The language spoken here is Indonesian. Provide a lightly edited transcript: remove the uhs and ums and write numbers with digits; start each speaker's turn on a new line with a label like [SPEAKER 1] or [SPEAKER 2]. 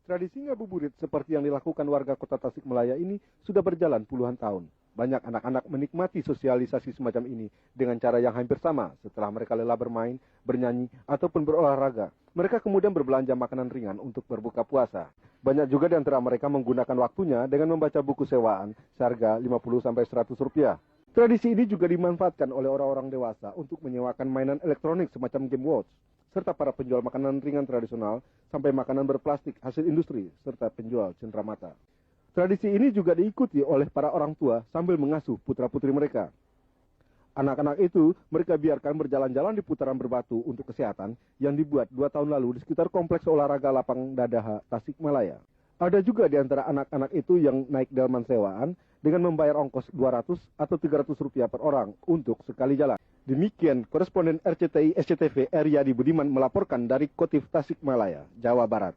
[SPEAKER 1] Tradisi ngabuburit seperti yang dilakukan warga kota Tasikmalaya ini sudah berjalan puluhan tahun. Banyak anak-anak menikmati sosialisasi semacam ini dengan cara yang hampir sama setelah mereka lelah bermain, bernyanyi, ataupun berolahraga. Mereka kemudian berbelanja makanan ringan untuk berbuka puasa. Banyak juga di antara mereka menggunakan waktunya dengan membaca buku sewaan seharga 50-100 rupiah. Tradisi ini juga dimanfaatkan oleh orang-orang dewasa untuk menyewakan mainan elektronik semacam game watch, serta para penjual makanan ringan tradisional sampai makanan berplastik hasil industri, serta penjual cenderamata. Tradisi ini juga diikuti oleh para orang tua sambil mengasuh putra-putri mereka. Anak-anak itu mereka biarkan berjalan-jalan di putaran berbatu untuk kesehatan yang dibuat 2 tahun lalu di sekitar kompleks olahraga Lapang Dadaha, Tasikmalaya. Ada juga di antara anak-anak itu yang naik delman sewaan dengan membayar ongkos 200 atau 300 rupiah per orang untuk sekali jalan. Demikian koresponden RCTI SCTV Eryadi Budiman melaporkan dari Kotif Tasikmalaya, Jawa Barat.